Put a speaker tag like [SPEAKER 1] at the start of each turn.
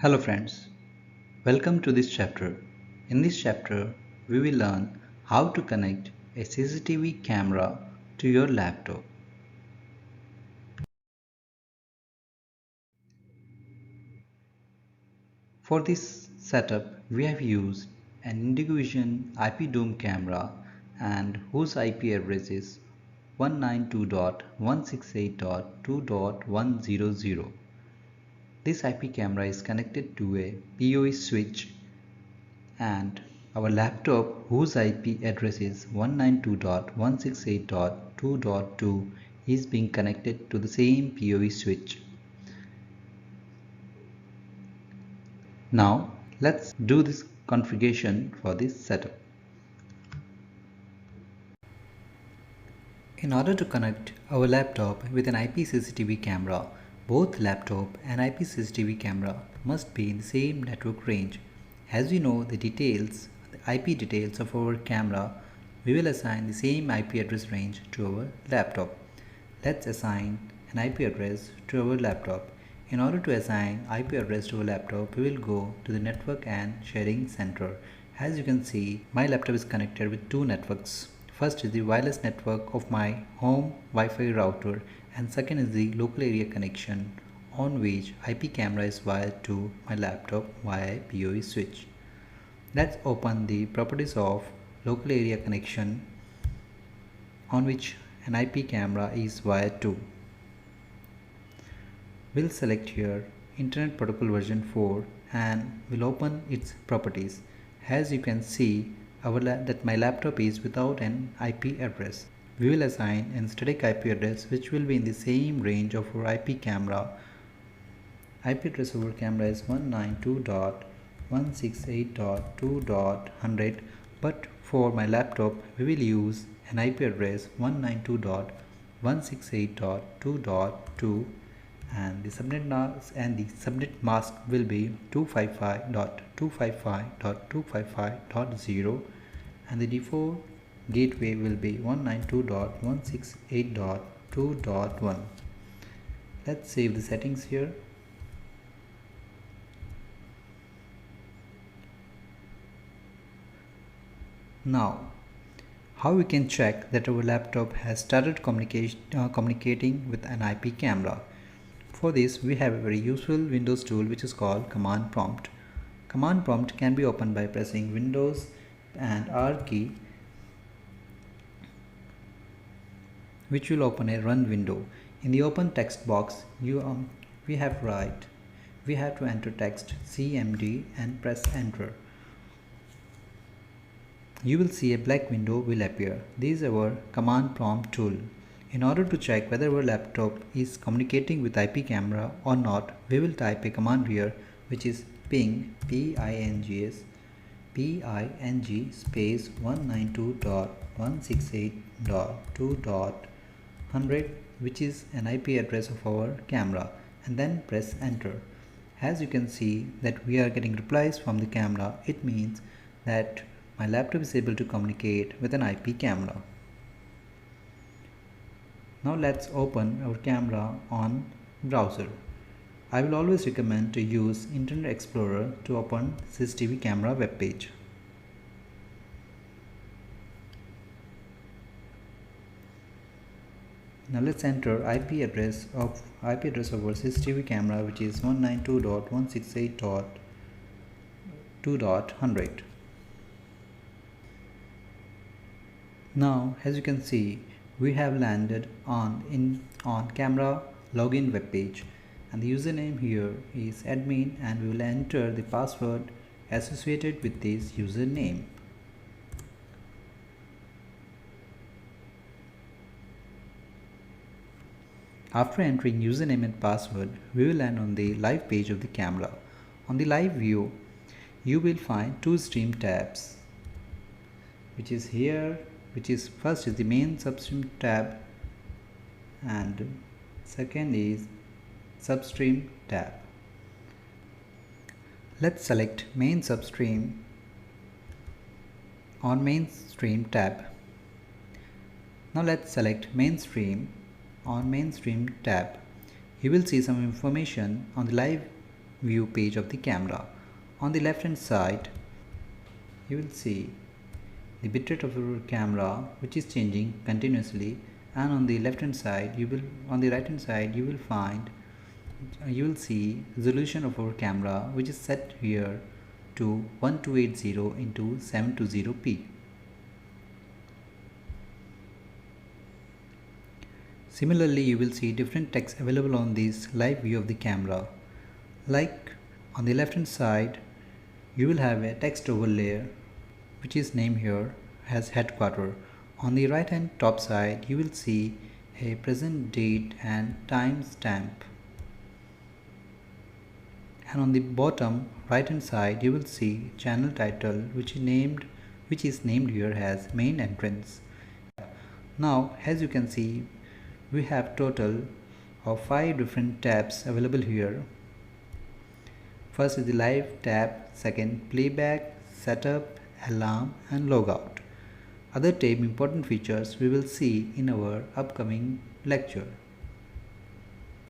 [SPEAKER 1] Hello friends, welcome to this chapter. In this chapter, we will learn how to connect a CCTV camera to your laptop. For this setup, we have used an IndigoVision IP dome camera and whose IP address is 192.168.2.100. This IP camera is connected to a PoE switch and our laptop whose IP address is 192.168.2.2 is being connected to the same PoE switch. Now let's do this configuration for this setup. In order to connect our laptop with an IP CCTV camera, both laptop and IP CCTV camera must be in the same network range. As we know the IP details of our camera, we will assign the same IP address range to our laptop. Let's assign an IP address to our laptop. In order to assign IP address to a laptop, we will go to the network and sharing center. As you can see, my laptop is connected with two networks. First is the wireless network of my home Wi-Fi router and second is the local area connection on which IP camera is wired to my laptop via PoE switch. Let's open the properties of local area connection on which an IP camera is wired to. We'll select here Internet Protocol version 4 and we'll open its properties. As you can see that my laptop is without an IP address. We will assign a static IP address which will be in the same range of our IP camera. IP address of our camera is 192.168.2.100, but for my laptop we will use an IP address 192.168.2.2 and the subnet mask will be 255.255.255.0 and the default gateway will be 192.168.2.1. Let's save the settings here. Now, how we can check that our laptop has started communicating with an IP camera? For this, we have a very useful Windows tool which is called command prompt. Command prompt can be opened by pressing Windows and R key, which will open a run window. In the open text box, we have to enter text CMD and press enter. You will see a black window will appear. This is our command prompt tool. In order to check whether our laptop is communicating with IP camera or not, we will type a command here which is ping ping space 192.168.2.100, which is an IP address of our camera, and then press enter. As you can see that we are getting replies from the camera. It means that my laptop is able to communicate with an IP camera. Now let's open our camera on browser. I will always recommend to use Internet Explorer to open CCTV camera web page. Now let's enter IP address of our CCTV camera, which is 192.168.2.100. Now, as you can see, we have landed on camera login web page, and the username here is admin, and we will enter the password associated with this username. After entering username and password, we will land on the live page of the camera. On the live view, you will find two stream tabs, which is here, first is the main substream tab and second is substream tab. Let's select main substream on mainstream tab. Now let's select mainstream on mainstream tab. You will see some information on the live view page of the camera. On the left hand side, you will see the bitrate of your camera, which is changing continuously, and on the left hand side on the right hand side you will see resolution of our camera, which is set here to 1280 into 720p. Similarly, you will see different text available on this live view of the camera. Like on the left hand side, you will have a text overlay which is named here as headquarter. On the right hand top side, you will see a present date and time stamp. And on the bottom right hand side, you will see channel title which is named here as main entrance. Now, as you can see, we have total of 5 different tabs available here. First is the live tab, second playback, setup, alarm and logout. Other tab important features we will see in our upcoming lecture.